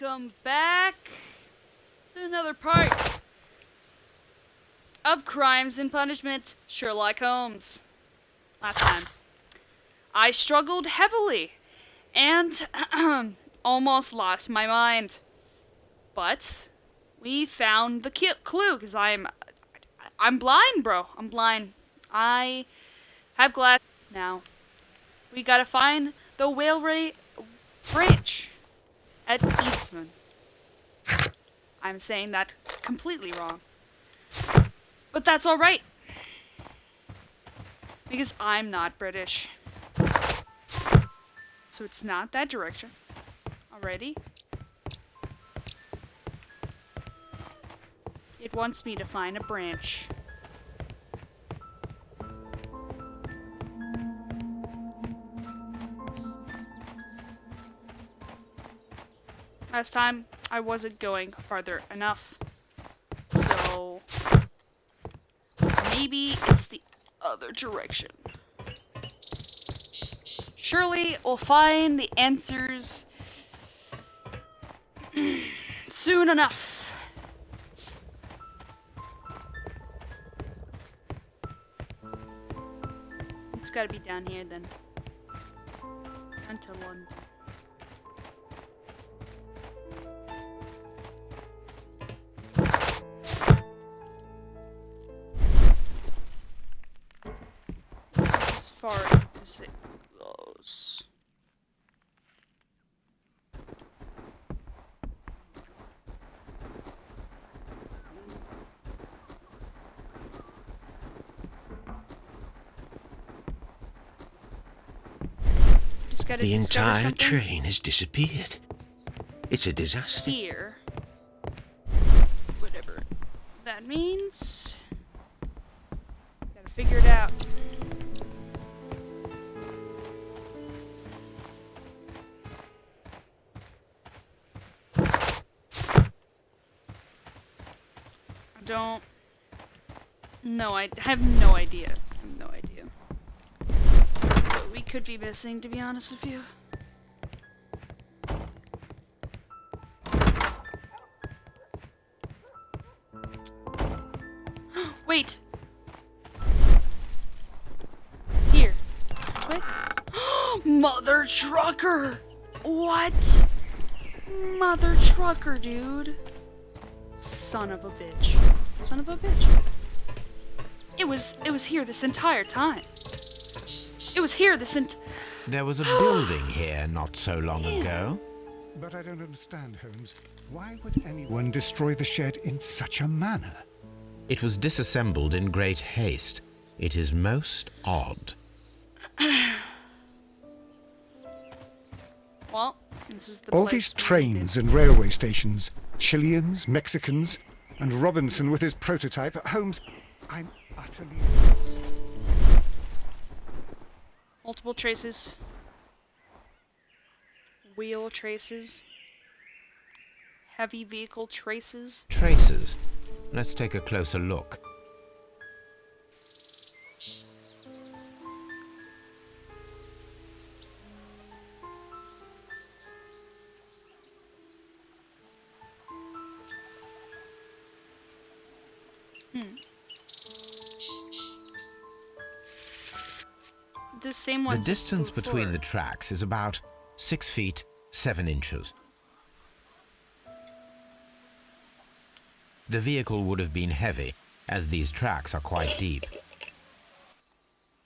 Welcome back to another part of Crimes and Punishment, Sherlock Holmes. Last time, I struggled heavily and almost lost my mind. But we found the clue, because I'm blind, bro. I'm blind. I have glasses now. We gotta find the railway branch at Hmmm. I'm saying that completely wrong. But that's alright. Because I'm not British. So it's not that direction. Already. It wants me to find a branch. Last time, I wasn't going farther enough. So maybe it's the other direction. Surely we'll find the answers soon enough. It's gotta be down here then. Until London. As far as it goes. The entire train has disappeared. It's a disaster. Here. Whatever that means. Gotta figure it out. I have no idea. What we could be missing, to be honest with you. Wait! Here. This way? Mother trucker! What? Mother trucker, dude. Son of a bitch. Son of a bitch. It was here this entire time. It was here this There was a building here not so long ago. But I don't understand, Holmes. Why would anyone destroy the shed in such a manner? It was disassembled in great haste. It is most odd. Well, this is the All place these we trains and railway stations, Chileans, Mexicans, and Robinson with his prototype. Holmes, I'm utterly... Multiple traces. Wheel traces. Heavy vehicle traces. Traces. Let's take a closer look. The same one. The distance between the tracks is about 6 feet 7 inches. The vehicle would have been heavy, as these tracks are quite deep.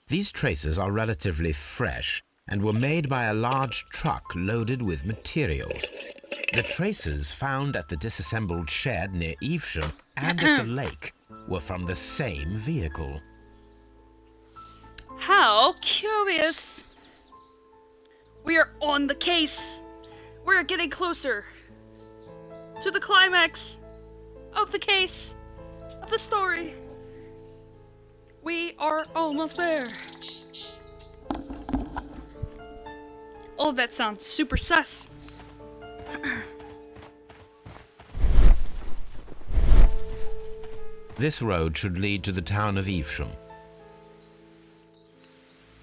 These traces are relatively fresh and were made by a large truck loaded with materials. The traces found at the disassembled shed near Evesham and at the lake were from the same vehicle. How curious! We are on the case. We're getting closer to the climax of the case, of the story. We are almost there. Oh, that sounds super sus. This road should lead to the town of Evesham.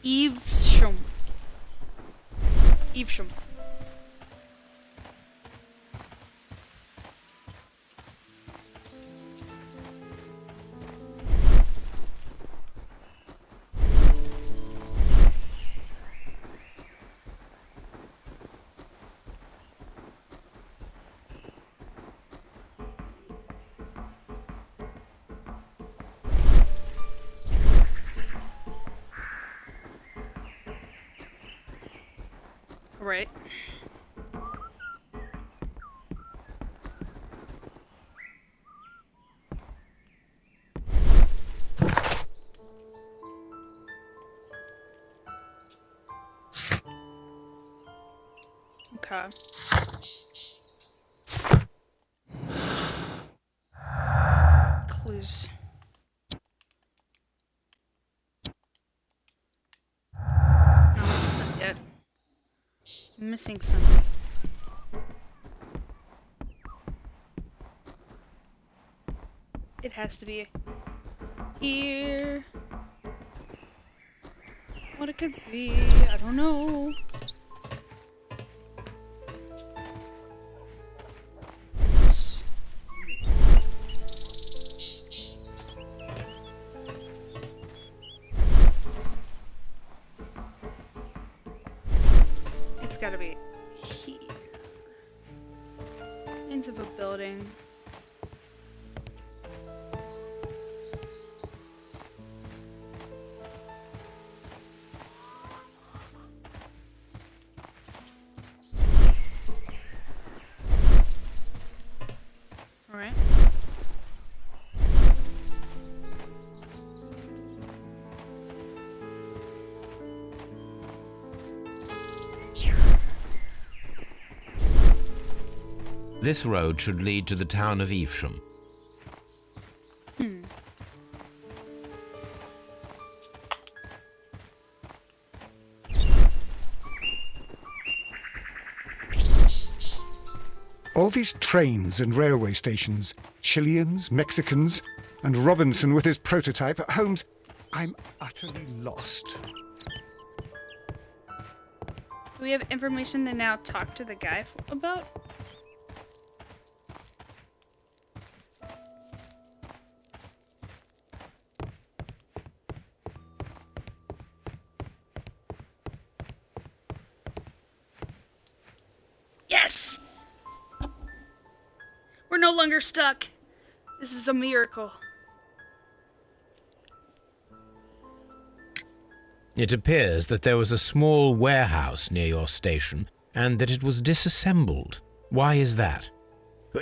Evesham. Alright. Okay. Clues. No, not yet. I'm missing something. It has to be here. What it could be, I don't know. It's gotta be here. Ends of a building. Alright. This road should lead to the town of Evesham. All these trains and railway stations, Chileans, Mexicans, and Robinson with his prototype, Holmes, I'm utterly lost. Do we have information to now talk to the guy about? Yes! We're no longer stuck. This is a miracle. It appears that there was a small warehouse near your station and that it was disassembled. Why is that?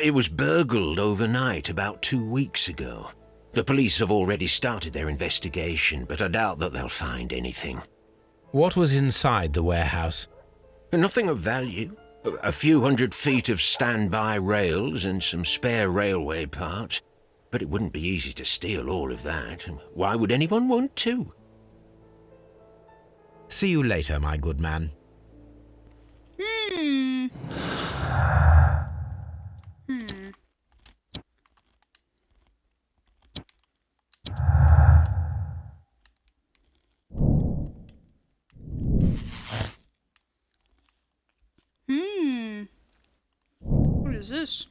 It was burgled overnight about 2 weeks ago. The police have already started their investigation, but I doubt that they'll find anything. What was inside the warehouse? Nothing of value. A few 100 feet of standby rails and some spare railway parts. But it wouldn't be easy to steal all of that. Why would anyone want to? See you later, my good man. What is this?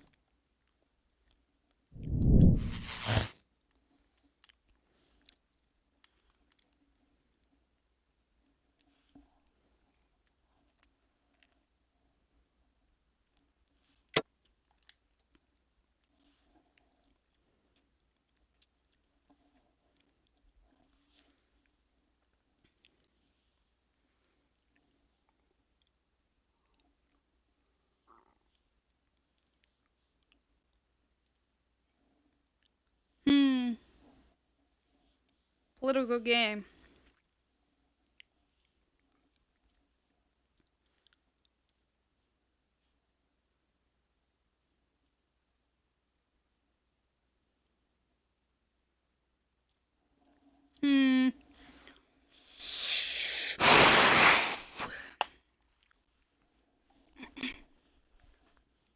Political game.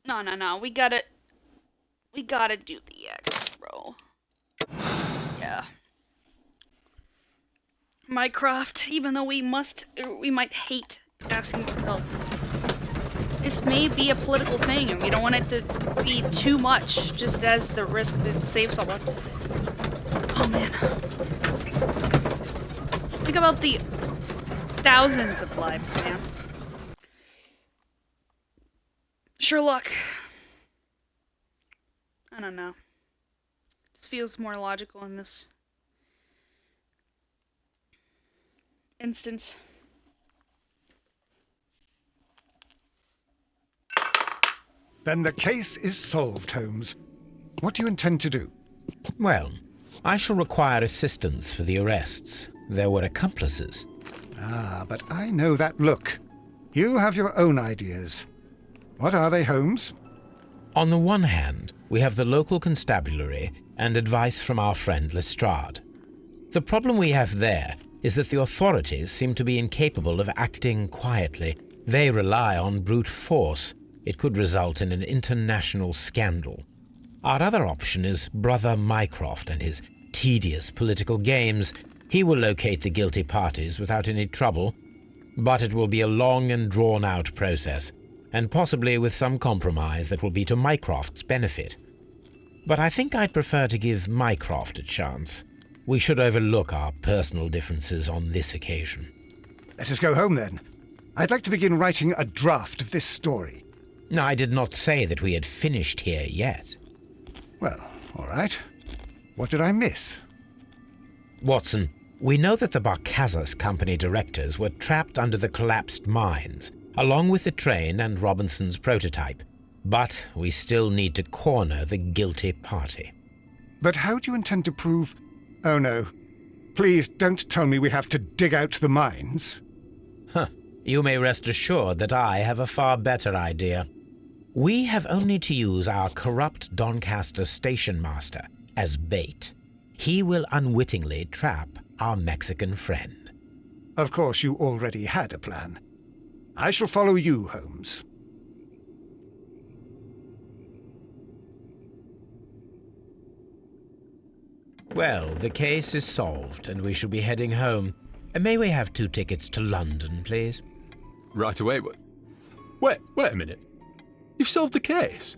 No. We gotta do the X, bro. Yeah. Mycroft, even though we might hate asking for help. This may be a political thing, and we don't want it to be too much, just as the risk to save someone. Oh man. Think about the thousands of lives, man. Sherlock. I don't know. This feels more logical in this instance. Then the case is solved, Holmes. What do you intend to do? Well, I shall require assistance for the arrests. There were accomplices. Ah, but I know that look. You have your own ideas. What are they, Holmes? On the one hand, we have the local constabulary and advice from our friend Lestrade. The problem we have there is that the authorities seem to be incapable of acting quietly. They rely on brute force. It could result in an international scandal. Our other option is Brother Mycroft and his tedious political games. He will locate the guilty parties without any trouble, but it will be a long and drawn-out process, and possibly with some compromise that will be to Mycroft's benefit. But I think I'd prefer to give Mycroft a chance. We should overlook our personal differences on this occasion. Let us go home, then. I'd like to begin writing a draft of this story. No, I did not say that we had finished here yet. Well, all right. What did I miss? Watson, we know that the Barcazas Company directors were trapped under the collapsed mines, along with the train and Robinson's prototype. But we still need to corner the guilty party. But how do you intend to prove... Oh, no. Please don't tell me we have to dig out the mines. Huh. You may rest assured that I have a far better idea. We have only to use our corrupt Doncaster station master as bait. He will unwittingly trap our Mexican friend. Of course, you already had a plan. I shall follow you, Holmes. Well, the case is solved, and we shall be heading home. May we have 2 tickets to London, please? Right away. Wait a minute. You've solved the case?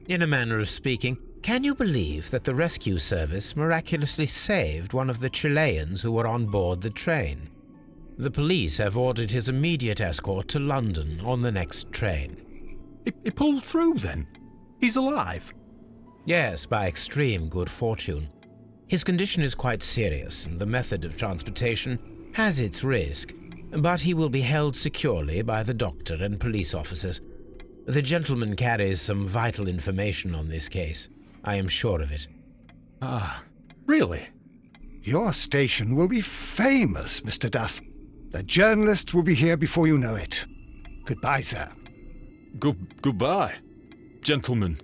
In a manner of speaking, can you believe that the rescue service miraculously saved one of the Chileans who were on board the train? The police have ordered his immediate escort to London on the next train. He pulled through, then? He's alive? Yes, by extreme good fortune. His condition is quite serious, and the method of transportation has its risk, but he will be held securely by the doctor and police officers. The gentleman carries some vital information on this case. I am sure of it. Ah, really? Your station will be famous, Mr. Duff. The journalists will be here before you know it. Goodbye, sir. Goodbye, gentlemen.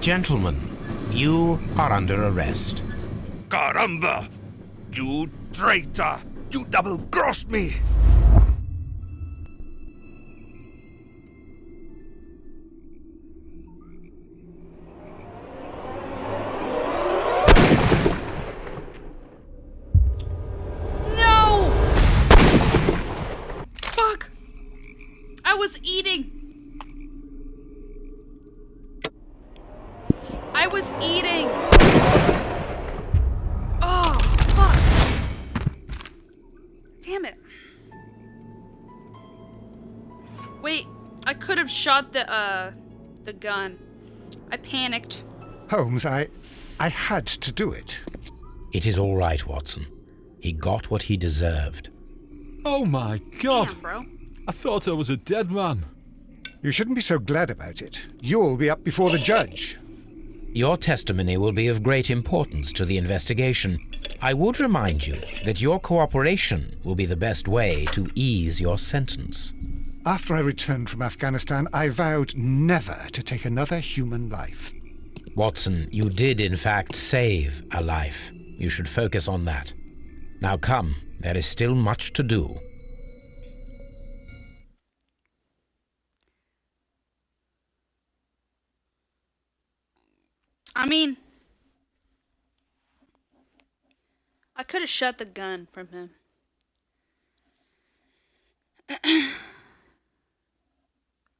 Gentlemen, you are under arrest. Caramba! You traitor! You double-crossed me! No! Fuck! I was eating. I was eating. Oh, fuck. Damn it. Wait, I could have shot the gun. I panicked. Holmes, I had to do it. It is all right, Watson. He got what he deserved. Oh my God! Damn, bro. I thought I was a dead man. You shouldn't be so glad about it. You'll be up before the judge. Your testimony will be of great importance to the investigation. I would remind you that your cooperation will be the best way to ease your sentence. After I returned from Afghanistan, I vowed never to take another human life. Watson, you did in fact save a life. You should focus on that. Now come, there is still much to do. I mean, I could have shut the gun from him.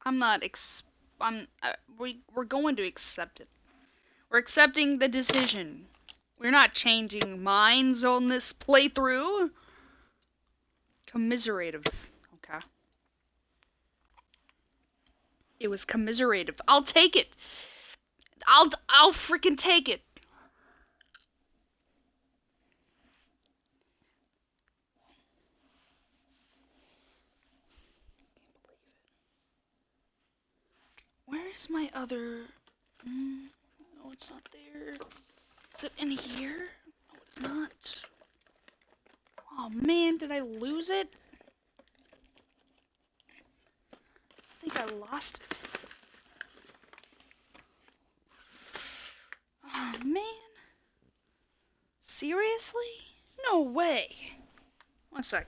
I'm not we're going to accept it. We're accepting the decision. We're not changing minds on this playthrough. Commiserative. Okay. It was commiserative. I'll take it. I'll freaking take it. Where is my other... No, it's not there. Is it in here? No, it's not. Oh man, did I lose it? I think I lost it. Oh man. Seriously? No way. 1 sec.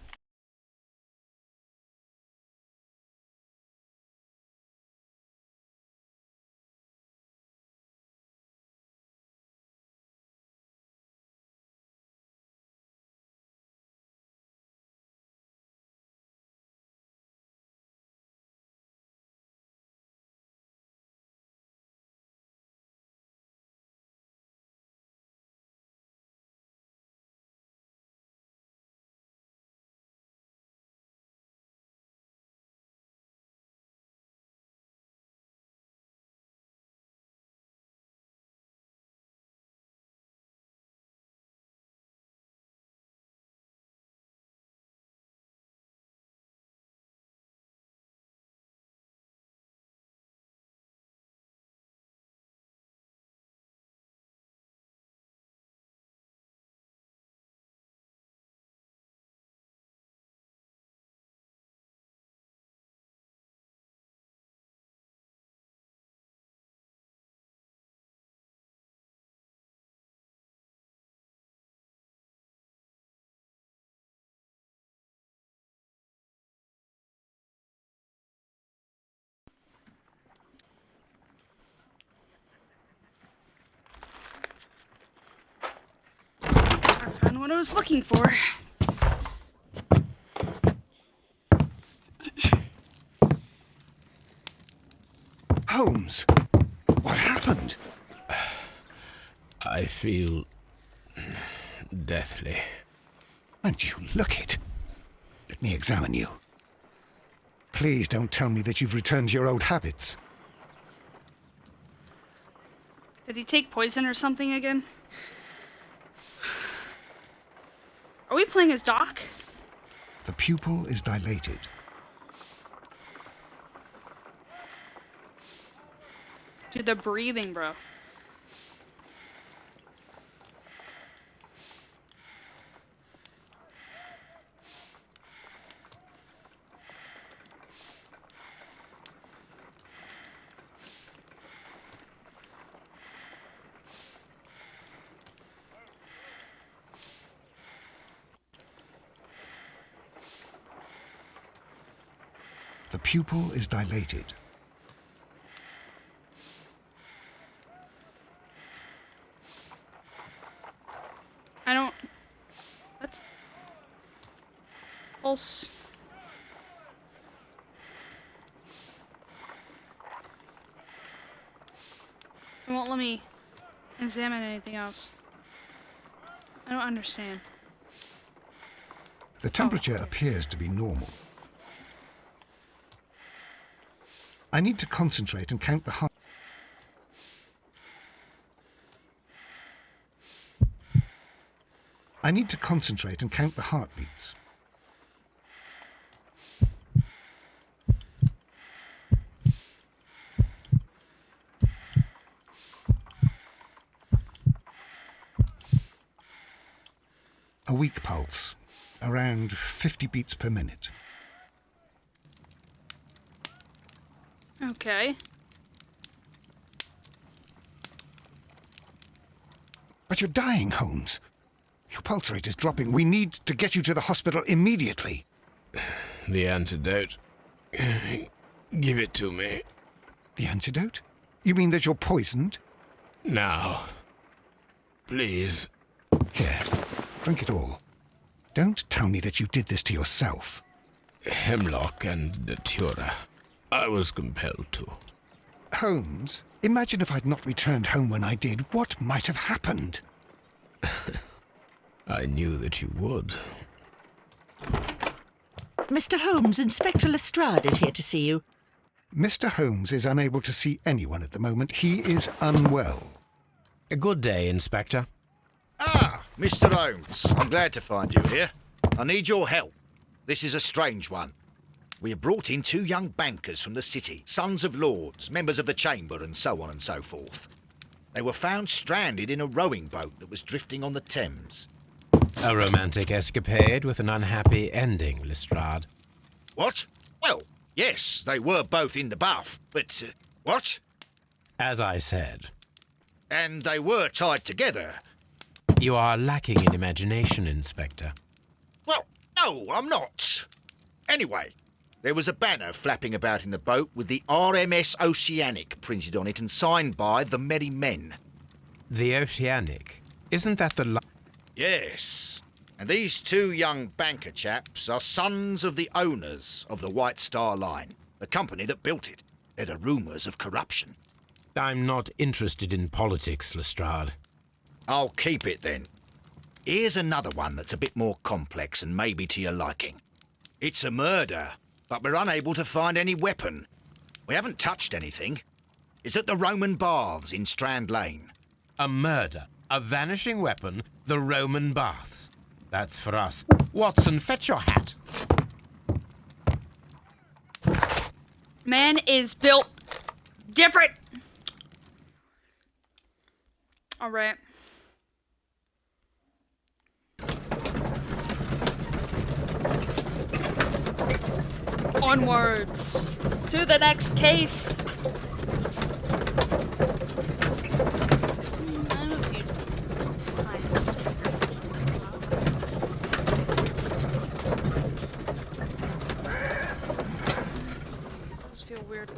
I found what I was looking for. Holmes, what happened? I feel deathly. And you look it. Let me examine you. Please don't tell me that you've returned to your old habits. Did he take poison or something again? Are we playing as Doc? The pupil is dilated. Dude, the breathing, bro. The pupil is dilated. I don't... What? Pulse. It won't let me examine anything else. I don't understand. The temperature appears to be normal. I need to concentrate and count the heart. I need to concentrate and count the heartbeats. A weak pulse, around 50 beats per minute. Okay. But you're dying, Holmes. Your pulse rate is dropping. We need to get you to the hospital immediately. The antidote. Give it to me. The antidote? You mean that you're poisoned? Now. Please. Here, drink it all. Don't tell me that you did this to yourself. Hemlock and Datura. I was compelled to. Holmes, Imagine if I'd not returned home when I did. What might have happened? I knew that you would. Mr. Holmes, Inspector Lestrade is here to see you. Mr. Holmes is unable to see anyone at the moment. He is unwell. A good day, Inspector. Ah, Mr. Holmes, I'm glad to find you here. I need your help. This is a strange one. We have brought in 2 young bankers from the city, sons of lords, members of the Chamber, and so on and so forth. They were found stranded in a rowing boat that was drifting on the Thames. A romantic escapade with an unhappy ending, Lestrade. What? Well, yes, they were both in the bath, but... what? As I said, And they were tied together. you are lacking in imagination, Inspector. Well, no, I'm not. Anyway, there was a banner flapping about in the boat with the RMS Oceanic printed on it and signed by the Merry Men. The Oceanic. Isn't that the... Yes. And these 2 young banker chaps are sons of the owners of the White Star Line, the company that built it. There are rumours of corruption. I'm not interested in politics, Lestrade. I'll keep it then. Here's another one that's a bit more complex and maybe to your liking. It's a murder, but we're unable to find any weapon. We haven't touched anything. It's at the Roman Baths in Strand Lane. A murder, a vanishing weapon, the Roman Baths. That's for us. Watson, fetch your hat. Man is built different. All right. Onwards to the next case. I have a few times. It does feel weird.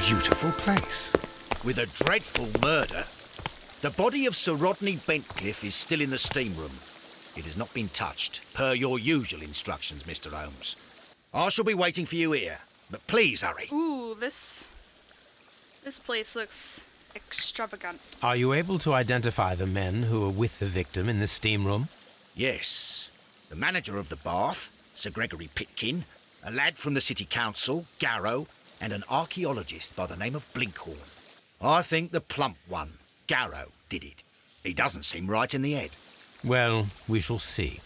Beautiful place. With a dreadful murder. The body of Sir Rodney Bentcliffe is still in the steam room. It has not been touched, per your usual instructions, Mr. Holmes. I shall be waiting for you here, but please hurry. Ooh, this place looks extravagant. Are you able to identify the men who were with the victim in the steam room? Yes. The manager of the bath, Sir Gregory Pitkin, a lad from the City Council, Garrow, and an archaeologist by the name of Blinkhorn. I think the plump one, Garrow, did it. He doesn't seem right in the head. Well, we shall see.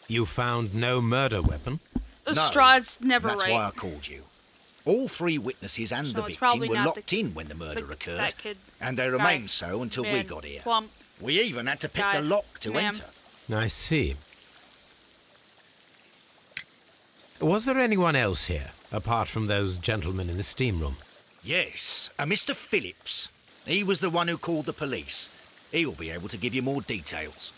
You found no murder weapon? Lestrade's never That's right. why I called you. All 3 witnesses and So the it's victim probably were not locked in when the murder occurred, that kid, and they guy, remained so until we man, got here. plump, We even had to pick guy, the lock to ma'am. enter. I see. Was there anyone else here, apart from those gentlemen in the steam room? Yes, a Mr. Phillips. He was the one who called the police. He will be able to give you more details.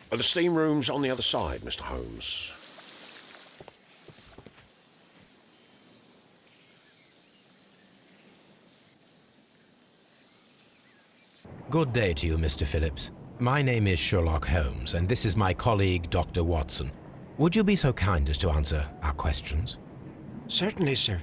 The steam room's on the other side, Mr. Holmes. Good day to you, Mr. Phillips. My name is Sherlock Holmes, and this is my colleague, Dr. Watson. Would you be so kind as to answer our questions? Certainly, sir.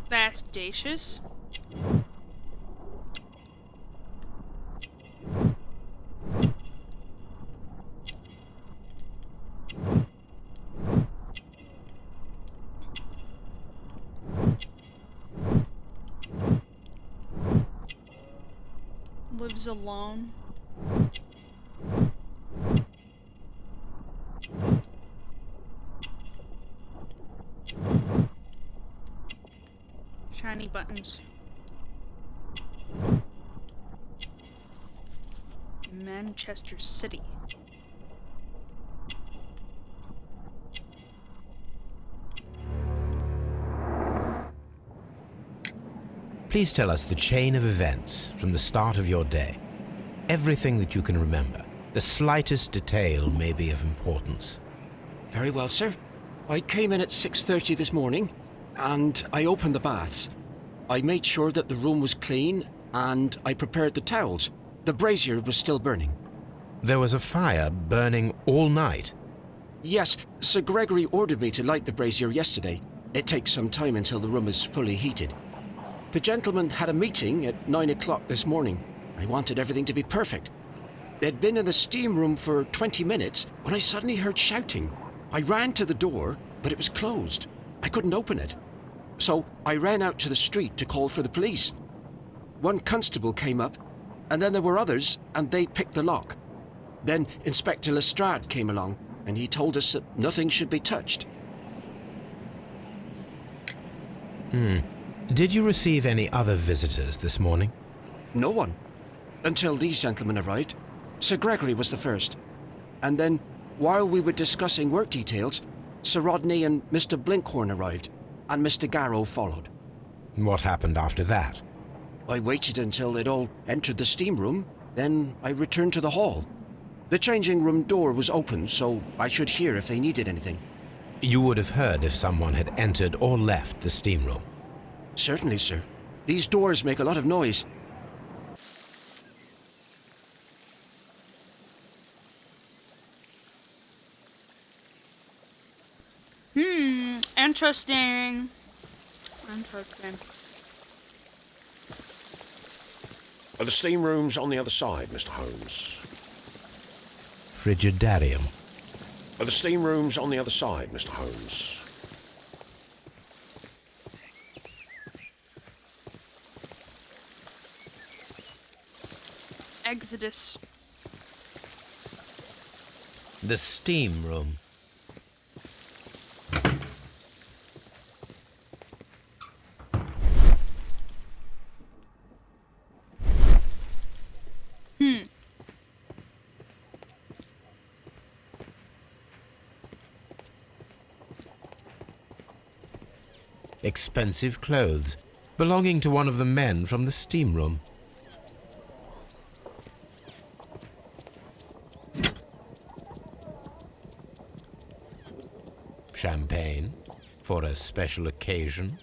Vastacious. lives alone. Shiny buttons. Manchester City. Please tell us the chain of events from the start of your day. Everything that you can remember. The slightest detail may be of importance. Very well, sir. I came in at 6:30 this morning, and I opened the baths. I made sure that the room was clean, and I prepared the towels. The brazier was still burning. There was a fire burning all night. Yes, Sir Gregory ordered me to light the brazier yesterday. It takes some time until the room is fully heated. The gentleman had a meeting at 9 o'clock this morning. I wanted everything to be perfect. They'd been in the steam room for 20 minutes when I suddenly heard shouting. I ran to the door, but it was closed. I couldn't open it. So I ran out to the street to call for the police. One constable came up, and then there were others, and they picked the lock. Then Inspector Lestrade came along, and he told us that nothing should be touched. Did you receive any other visitors this morning? No one. Until these gentlemen arrived. Sir Gregory was the first. And then, while we were discussing work details, Sir Rodney and Mr. Blinkhorn arrived, and Mr. Garrow followed. What happened after that? I waited until they'd all entered the steam room, then I returned to the hall. The changing room door was open, so I should hear if they needed anything. You would have heard if someone had entered or left the steam room. Certainly, sir. These doors make a lot of noise. Interesting. Interesting. Are the steam rooms on the other side, Mr. Holmes? Frigidarium. Are the steam rooms on the other side, Mr. Holmes? Exodus. The steam room. Expensive clothes belonging to one of the men from the steam room. Champagne for a special occasion.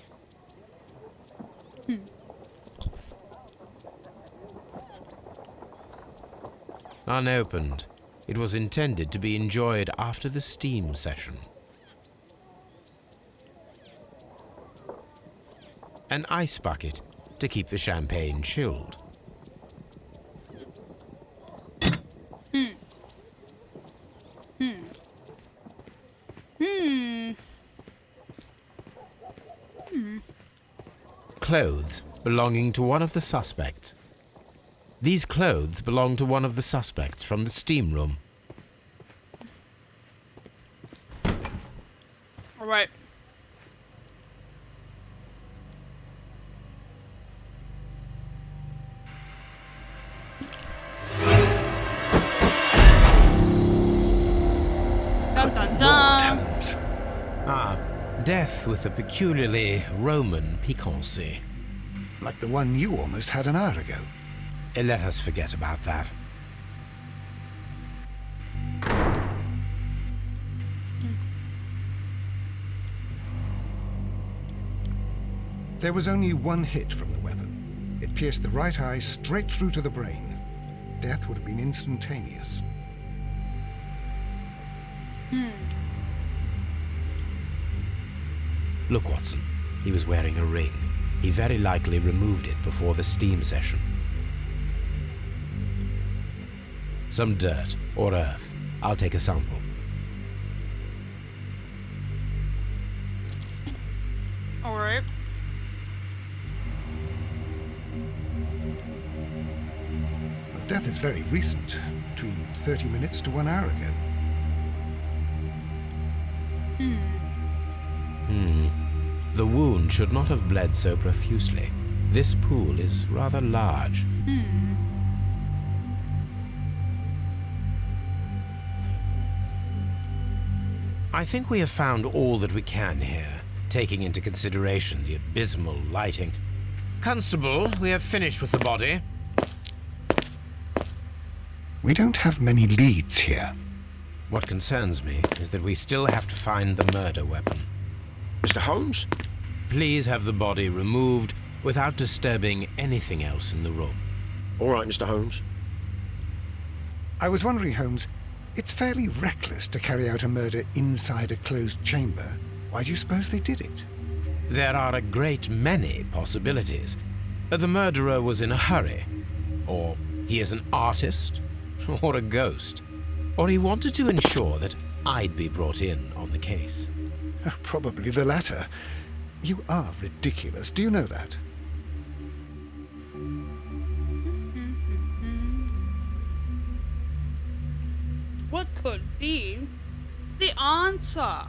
Unopened, it was intended to be enjoyed after the steam session. An ice bucket to keep the champagne chilled. Clothes belonging to one of the suspects. These clothes belong to one of the suspects from the steam room. All right. Dun dun dun. Holmes. Death with a peculiarly Roman piquancy. Like the one you almost had an hour ago. Let us forget about that. There was only one hit from the weapon. It pierced the right eye straight through to the brain. Death would have been instantaneous. Look, Watson. He was wearing a ring. He very likely removed it before the steam session. Some dirt or earth. I'll take a sample. All right. death is very recent, between 30 minutes to 1 hour ago. The wound should not have bled so profusely. This pool is rather large. I think we have found all that we can here, taking into consideration the abysmal lighting. Constable, we have finished with the body. We don't have many leads here. What concerns me is that we still have to find the murder weapon. Mr. Holmes? Please have the body removed without disturbing anything else in the room. All right, Mr. Holmes. I was wondering, Holmes, it's fairly reckless to carry out a murder inside a closed chamber. Why do you suppose they did it? There are a great many possibilities. The murderer was in a hurry, or he is an artist, or a ghost, or he wanted to ensure that I'd be brought in on the case. Probably the latter. You are ridiculous. Do you know that? What could be the answer?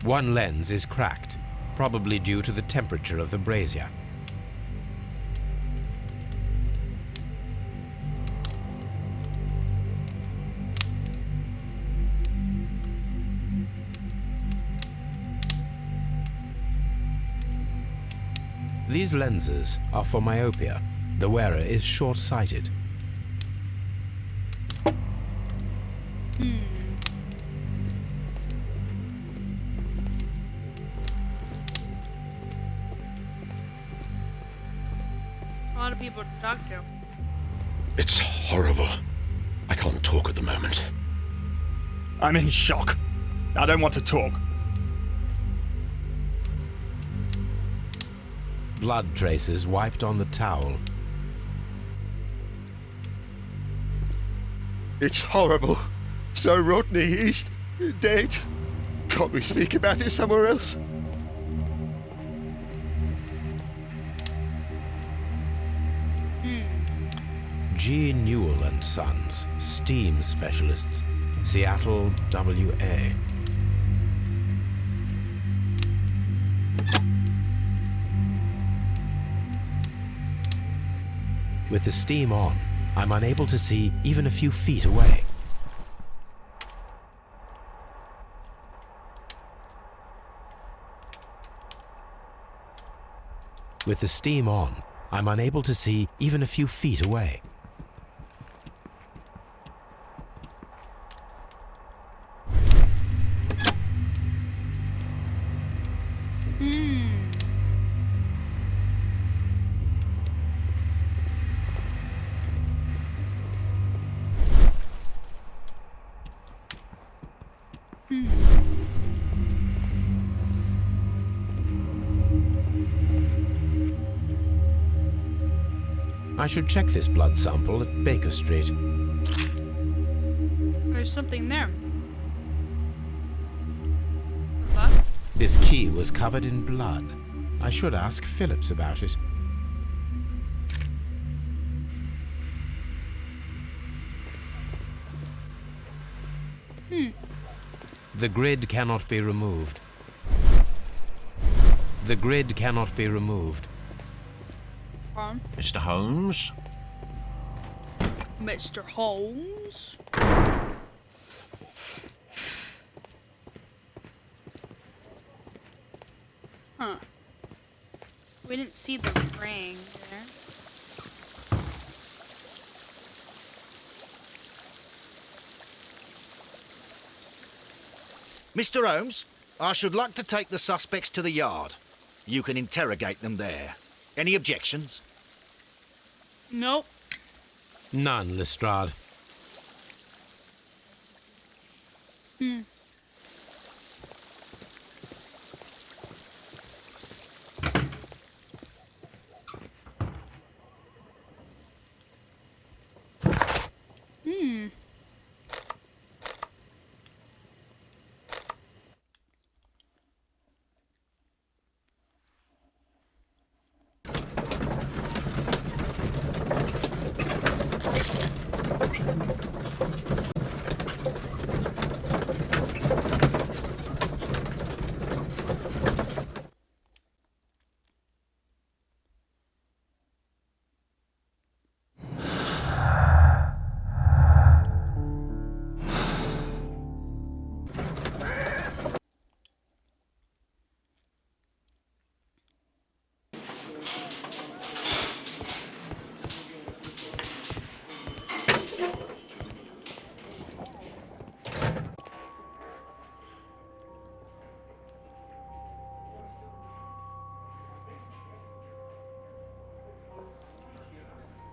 One lens is cracked, probably due to the temperature of the brazier. These lenses are for myopia. The wearer is short-sighted. A lot of people to talk to. It's horrible. I can't talk at the moment. I'm in shock. I don't want to talk. Blood traces wiped on the towel. It's horrible. So Rodney, he's dead. Can't we speak about it somewhere else? G. Newell and Sons, steam specialists, Seattle, WA. With the steam on, I'm unable to see even a few feet away. With the steam on, I'm unable to see even a few feet away. I should check this blood sample at Baker Street. There's something there. What? This key was covered in blood. I should ask Phillips about it. The grid cannot be removed. The grid cannot be removed. Mr. Holmes? Mr. Holmes? Huh. We didn't see the ring there. Mr. Holmes, I should like to take the suspects to the yard. You can interrogate them there. Any objections? Nope. None, Lestrade.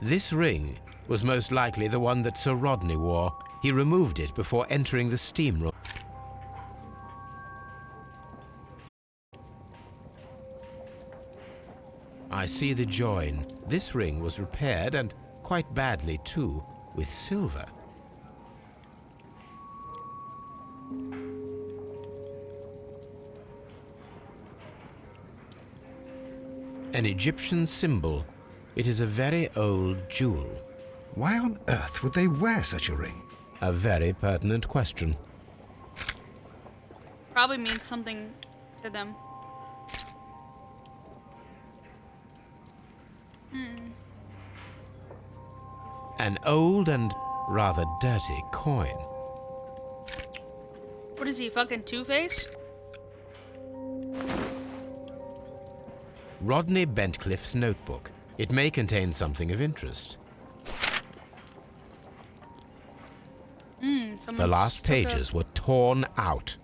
This ring was most likely the one that Sir Rodney wore. He removed it before entering the steam room. I see the join. This ring was repaired, and quite badly too, with silver. An Egyptian symbol. It is a very old jewel. Why on earth would they wear such a ring? A very pertinent question. Probably means something to them. An old and rather dirty coin. What is he, fucking Two-Face? Rodney Bentcliffe's notebook. It may contain something of interest. The last pages were torn out.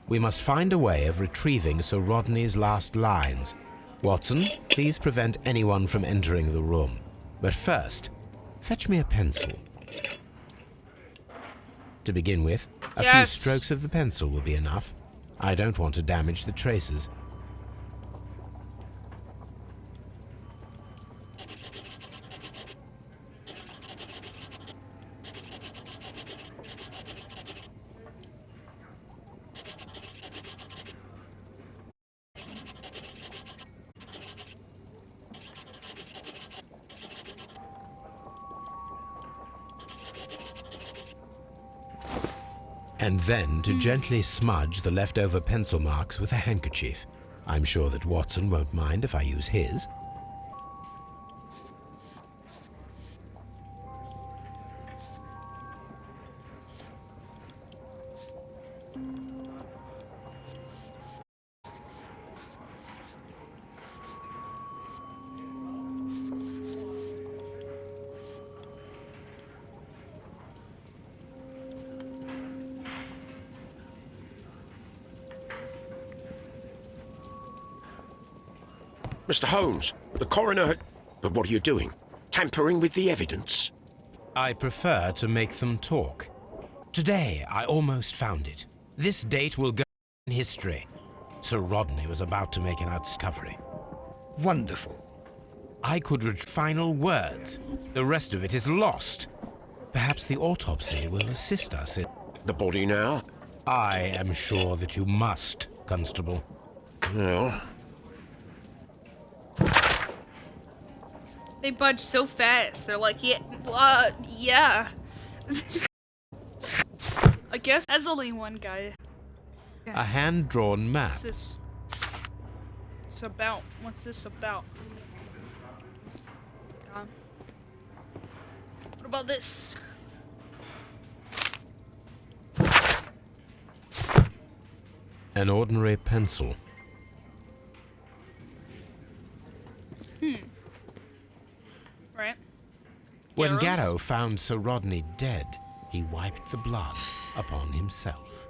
We must find a way of retrieving Sir Rodney's last lines. Watson, please prevent anyone from entering the room. But first, fetch me a pencil. To begin with, a few strokes of the pencil will be enough. I don't want to damage the traces. And then to gently smudge the leftover pencil marks with a handkerchief. I'm sure that Watson won't mind if I use his. Mr. Holmes, the coroner had... But what are you doing? Tampering with the evidence? I prefer to make them talk. Today, I almost found it. This date will go in history. Sir Rodney was about to make an discovery. Wonderful. I could reach final words. The rest of it is lost. Perhaps the autopsy will assist us in... The body now? I am sure that you must, Constable. Well... They budge so fast. They're like, yeah, yeah. I guess that's only one guy. A hand-drawn map. What's this? It's about. What's this about? What about this? An ordinary pencil. Right. When Arrows? Garrow found Sir Rodney dead, he wiped the blood upon himself.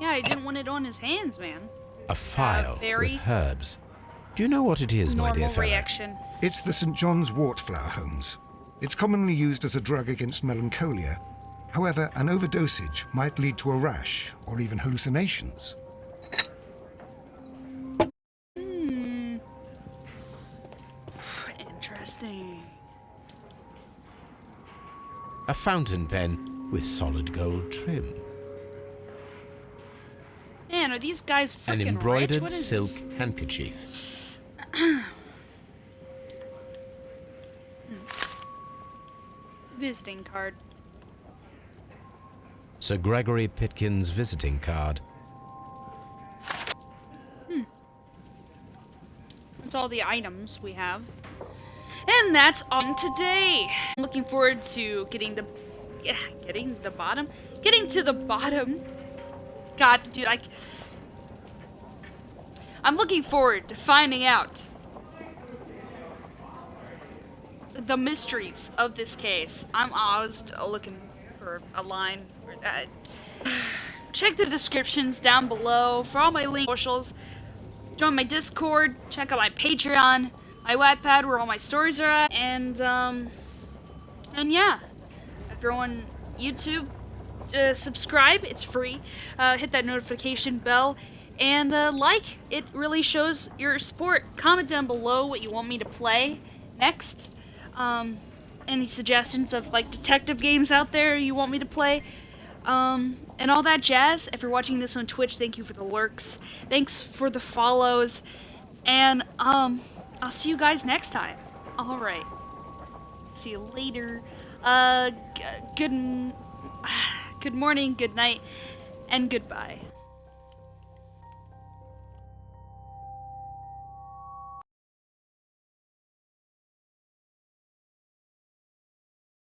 Yeah, he didn't want it on his hands, man. A phial very with herbs. Do you know what it is, my dear Normal fellow? reaction. It's the St. John's wort flower, Holmes. It's commonly used as a drug against melancholia. However, an overdosage might lead to a rash or even hallucinations. Interesting. A fountain pen with solid gold trim. Man, are these guys freaking An rich? embroidered What is silk this? handkerchief. Visiting card. Sir Gregory Pitkin's visiting card. That's all the items we have. And that's on today. I'm looking forward to getting to the bottom. God, dude, I'm looking forward to finding out the mysteries of this case. I was looking for a line. Check the descriptions down below for all my link socials. Join my Discord. Check out my Patreon, my Wattpad, where all my stories are at, and yeah. If you're on YouTube, subscribe. It's free. Hit that notification bell. And like, it really shows your support. Comment down below what you want me to play next. Any suggestions of like detective games out there you want me to play. And all that jazz. If you're watching this on Twitch, thank you for the lurks. Thanks for the follows. And I'll see you guys next time. Alright. See you later. Good morning, good night, and goodbye.